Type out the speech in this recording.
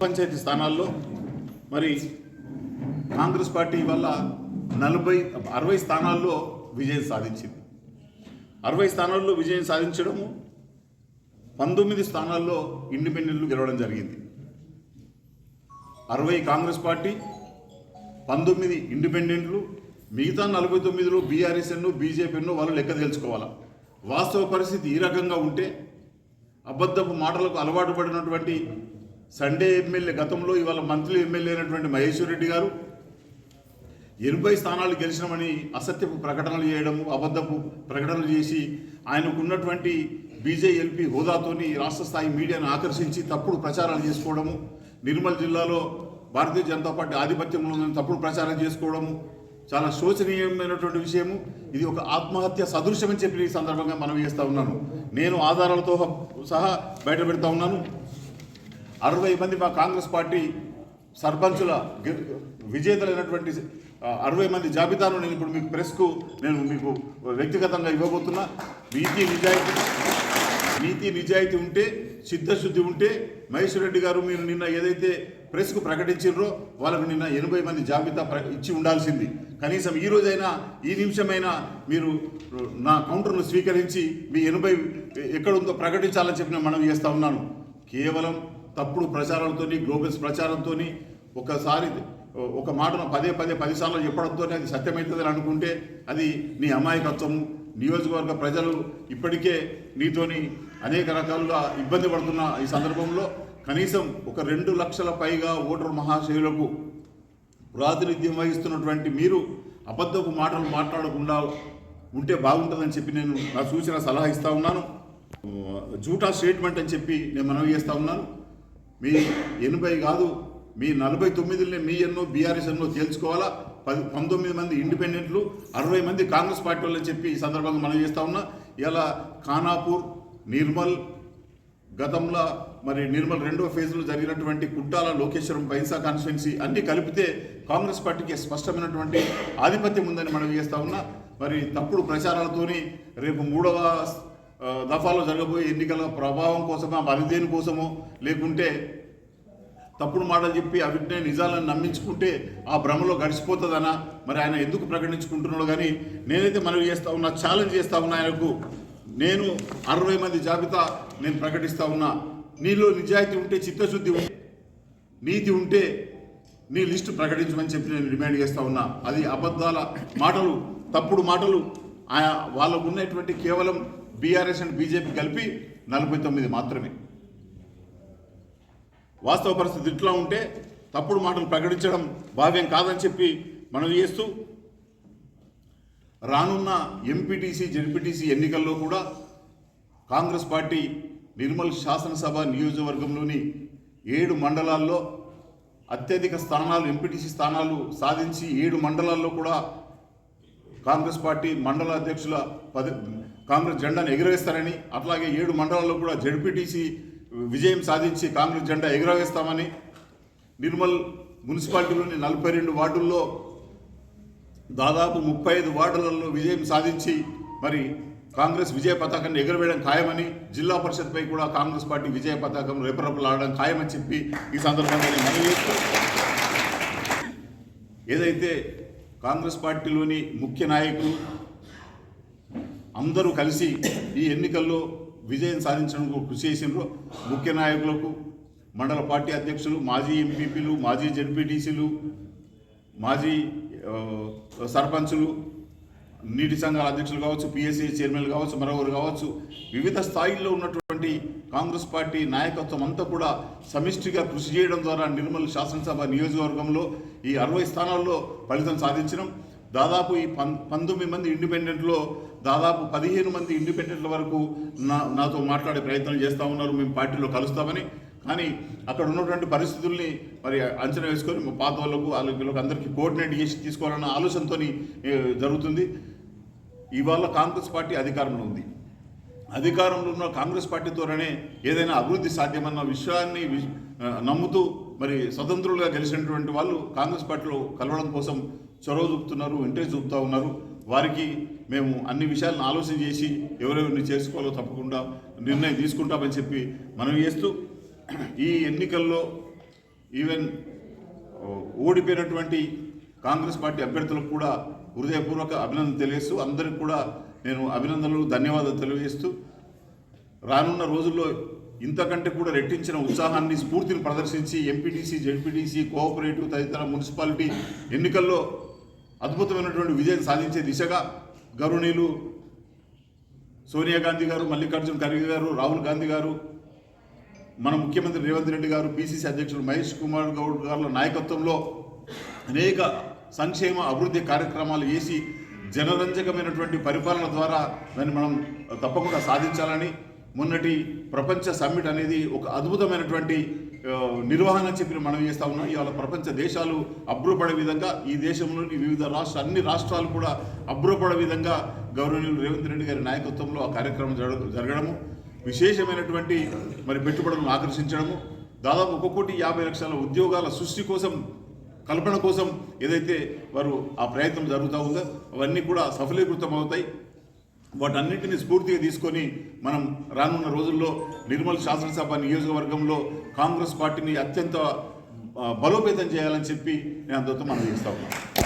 పంచాయతీ స్థానాల్లో మరి కాంగ్రెస్ పార్టీ వల్ల 60 స్థానాల్లో విజయం సాధించింది. 60 స్థానాల్లో విజయం సాధించడము, 19 స్థానాల్లో ఇండిపెండెంట్లు గెలవడం జరిగింది. 60 కాంగ్రెస్ పార్టీ, 19 ఇండిపెండెంట్లు, మిగతా 49లో బీఆర్ఎస్ఎన్ను బీజేపీను వాళ్ళు లెక్క తెలుసుకోవాలా. వాస్తవ పరిస్థితి ఈ రకంగా ఉంటే అబద్ధపు మాటలకు అలవాటు పడినటువంటి సండే ఎమ్మెల్యే, గతంలో ఇవాళ మంత్రి ఎమ్మెల్యే అయినటువంటి మహేశ్వర్ రెడ్డి గారు 80 స్థానాలు గెలిచినామని అసత్యపు ప్రకటనలు చేయడము, అబద్ధపు ప్రకటనలు చేసి ఆయనకున్నటువంటి బీజేఎల్పీ హోదాతోని రాష్ట్ర స్థాయి మీడియాను ఆకర్షించి తప్పుడు ప్రచారాలు చేసుకోవడము, నిర్మల్ జిల్లాలో భారతీయ జనతా పార్టీ ఆధిపత్యంలో ఉందని తప్పుడు ప్రచారం చేసుకోవడము చాలా శోచనీయమైనటువంటి విషయము. ఇది ఒక ఆత్మహత్య సదృశ్యమని చెప్పి ఈ సందర్భంగా మనం చేస్తూ ఉన్నాను. నేను ఆధారాలతో సహా బయట పెడతా ఉన్నాను. 60 మంది మా కాంగ్రెస్ పార్టీ సర్పంచుల విజేతలైనటువంటి 60 మంది జాబితాను నేను ఇప్పుడు మీకు ప్రెస్కు నేను మీకు వ్యక్తిగతంగా ఇవ్వబోతున్నా. నీతి నిజాయితీ ఉంటే, చిత్తశుద్ధి ఉంటే మహేశ్వర్ రెడ్డి గారు మీరు నిన్న ఏదైతే ప్రెస్కు ప్రకటించారో వాళ్ళకు నిన్న 80 మంది జాబితా ఇచ్చి ఉండాల్సింది. కనీసం ఈ రోజైనా, ఈ నిమిషమైనా మీరు నా కౌంటర్ను స్వీకరించి మీ 80 ఎక్కడుందో ప్రకటించాలని చెప్పి నేను మనవి చేస్తూ ఉన్నాను. కేవలం తప్పుడు ప్రచారాలతోని, గ్లోబల్స్ ప్రచారంతోని ఒకసారి ఒక మాటను పదే 10 సార్లు చెప్పడంతోనే అది సత్యమవుతుందని అనుకుంటే అది నీ అమాయకత్వము. నియోజకవర్గ ప్రజలు ఇప్పటికే నీతోని అనేక రకాలుగా ఇబ్బంది పడుతున్న ఈ సందర్భంలో కనీసం ఒక 2 లక్షల పైగా ఓటరు మహాశయులకు ప్రాతినిధ్యం వహిస్తున్నటువంటి మీరు అబద్ధపు మాటలు మాట్లాడకుండా ఉంటే బాగుంటుందని చెప్పి నేను నా సూచన సలహా ఇస్తూ ఉన్నాను. జూటా స్టేట్మెంట్ అని చెప్పి నేను మనవి చేస్తూ ఉన్నాను. మీ 80 కాదు, మీ 49 మీ ఎన్నో బీఆర్ఎస్ ఎన్నో తేల్చుకోవాలా. 19 మంది ఇండిపెండెంట్లు, 60 మంది కాంగ్రెస్ పార్టీ వాళ్ళని చెప్పి ఈ సందర్భంగా మనం చేస్తూ ఉన్నా. ఇలా ఖానాపూర్, నిర్మల్, గతంలో మరి నిర్మల్ 2వ ఫేజ్లో జరిగినటువంటి కుట్టాల, లోకేశ్వరం, బైన్సా కాన్స్టిట్యున్సీ అన్నీ కలిపితే కాంగ్రెస్ పార్టీకి స్పష్టమైనటువంటి ఆధిపత్యం ఉందని మనం చేస్తూ ఉన్నా. మరి తప్పుడు ప్రచారాలతోని రేపు 3వ దఫాలో జరగబోయే ఎన్నికల ప్రభావం కోసమో, అభిదేని కోసమో, లేకుంటే తప్పుడు మాటలు చెప్పి అవిటినే నిజాలను నమ్మించుకుంటే ఆ భ్రమలో గడిచిపోతుందనా మరి ఆయన ఎందుకు ప్రకటించుకుంటున్నాడు. కానీ నేనైతే మనవి చేస్తూ ఉన్నా, ఛాలెంజ్ చేస్తూ ఉన్నా ఆయనకు. నేను 60 మంది జాబితా నేను ప్రకటిస్తూ ఉన్నా. నీలో నిజాయితీ ఉంటే, చిత్తశుద్ధి ఉంటే, నీతి ఉంటే నీ లిస్టు ప్రకటించమని చెప్పి నేను డిమాండ్ చేస్తూ ఉన్నా. అది అబద్ధాల మాటలు, తప్పుడు మాటలు. వాళ్ళకు ఉన్నటువంటి కేవలం బీఆర్ఎస్ అండ్ బీజేపీ కలిపి 49 మాత్రమే. వాస్తవ పరిస్థితి ఇట్లా ఉంటే తప్పుడు మాటలు ప్రకటించడం భావ్యం కాదని చెప్పి మనం చేస్తూ రానున్న ఎంపీటీసీ, జెడ్పీటీసీ ఎన్నికల్లో కూడా కాంగ్రెస్ పార్టీ నిర్మల్ శాసనసభ నియోజకవర్గంలోని 7 మండలాల్లో అత్యధిక స్థానాలు, ఎంపీటీసీ స్థానాలు సాధించి 7 మండలాల్లో కూడా కాంగ్రెస్ పార్టీ మండల అధ్యక్షుల కాంగ్రెస్ జెండాను ఎగురవేస్తారని, అట్లాగే 7 మండలాల్లో కూడా జెడ్పీటీసీ విజయం సాధించి కాంగ్రెస్ జెండా ఎగురవేస్తామని, నిర్మల్ మున్సిపాలిటీలోని 42 వార్డుల్లో దాదాపు 35 వార్డులలో విజయం సాధించి మరి కాంగ్రెస్ విజయ పతాకాన్ని ఎగురవేయడం ఖాయమని, జిల్లా పరిషత్పై కూడా కాంగ్రెస్ పార్టీ విజయ పతాకం రెపరెపలాడడం ఖాయమని చెప్పి ఈ సందర్భంగా నేను మనవి చేస్తూ, ఏదైతే కాంగ్రెస్ పార్టీలోని ముఖ్య నాయకులు అందరూ కలిసి ఈ ఎన్నికల్లో విజయం సాధించడానికి కృషి చేసినారు. ముఖ్య నాయకులకు, మండల పార్టీ అధ్యక్షులు, మాజీ ఎంపీపీలు, మాజీ జెడ్పీటీసీలు, మాజీ సర్పంచులు, నీటి సంఘాల అధ్యక్షులు కావచ్చు, పిఎస్సీ చైర్మన్లు కావచ్చు, మరొకరు కావచ్చు, వివిధ స్థాయిల్లో ఉన్నటువంటి కాంగ్రెస్ పార్టీ నాయకత్వం అంతా కూడా సమిష్టిగా కృషి చేయడం ద్వారా నిర్మల్ శాసనసభ నియోజకవర్గంలో ఈ 60 స్థానాల్లో ఫలితం సాధించడం. దాదాపు ఈ 19 మంది ఇండిపెండెంట్లో దాదాపు 15 మంది ఇండిపెండెంట్ల వరకు నాతో మాట్లాడే ప్రయత్నం చేస్తూ ఉన్నారు, మేము పార్టీలో కలుస్తామని. కానీ అక్కడ ఉన్నటువంటి పరిస్థితుల్ని మరి అంచనా వేసుకొని పాత వాళ్ళకు అందరికీ కోఆర్డినేట్ చేసి తీసుకోవాలన్న ఆలోచనతో జరుగుతుంది. ఇవాళ కాంగ్రెస్ పార్టీ అధికారంలో ఉంది. అధికారంలో ఉన్న కాంగ్రెస్ పార్టీతోనే ఏదైనా అభివృద్ధి సాధ్యమన్న విషయాన్ని నమ్ముతూ మరి స్వతంత్రులుగా గెలిచినటువంటి వాళ్ళు కాంగ్రెస్ పార్టీలో కలవడం కోసం చొరవ చూపుతున్నారు, ఇంట్రెస్ట్ చూపుతూ ఉన్నారు. వారికి మేము అన్ని విషయాలను ఆలోచన చేసి ఎవరెవరిని చేసుకోవాలో తప్పకుండా నిర్ణయం తీసుకుంటామని చెప్పి మనం చేస్తూ ఈ ఎన్నికల్లో ఈవెన్ ఓడిపోయినటువంటి కాంగ్రెస్ పార్టీ అభ్యర్థులకు కూడా హృదయపూర్వక అభినందనలు తెలియజేస్తూ అందరికి కూడా నేను అభినందనలు ధన్యవాదాలు తెలియజేస్తూ రానున్న రోజుల్లో ఇంతకంటే కూడా రెట్టించిన ఉత్సాహాన్ని స్ఫూర్తిని ప్రదర్శించి ఎంపీటీసీ జెడ్పీటీసీ కోఆపరేటివ్ తదితర మున్సిపాలిటీ ఎన్నికల్లో అద్భుతమైనటువంటి విజయం సాధించే దిశగా గౌరవనీయులు సోనియా గాంధీ గారు, మల్లికార్జున ఖర్గే గారు, రాహుల్ గాంధీ గారు, మన ముఖ్యమంత్రి రేవంత్ రెడ్డి గారు, పిసిసి అధ్యక్షుడు మహేష్ కుమార్ గౌడ్ గారి నాయకత్వంలో అనేక సంక్షేమ అభివృద్ధి కార్యక్రమాలు చేసి జనరంజకమైనటువంటి పరిపాలన ద్వారా దాన్ని మనం తప్పకుండా సాధించాలని మొన్నటి ప్రపంచ సమ్మిట్ అనేది ఒక అద్భుతమైనటువంటి నిర్వహణ చెప్పి మనం చేస్తూ ఉన్నాం. ఇవాళ ప్రపంచ దేశాలు అబ్బురపడే విధంగా ఈ దేశంలోని వివిధ అన్ని రాష్ట్రాలు కూడా అబ్బురపడే విధంగా గౌరవనీయులు రేవంత్ రెడ్డి గారి నాయకత్వంలో ఆ కార్యక్రమం జరగడము, విశేషమైనటువంటి మరి పెట్టుబడులను ఆకర్షించడము, దాదాపు 1,50,00,000 ఉద్యోగాల సృష్టి కోసం, కల్పన కోసం ఏదైతే వారు ఆ ప్రయత్నం జరుగుతూ ఉందో అవన్నీ కూడా సఫలీకృతం అవుతాయి. వాటన్నింటినీ స్ఫూర్తిగా తీసుకొని మనం రానున్న రోజుల్లో నిర్మల్ శాసనసభ నియోజకవర్గంలో కాంగ్రెస్ పార్టీని అత్యంత బలోపేతం చేయాలని చెప్పి నేను అందరితో మనం చేస్తా ఉన్నాను.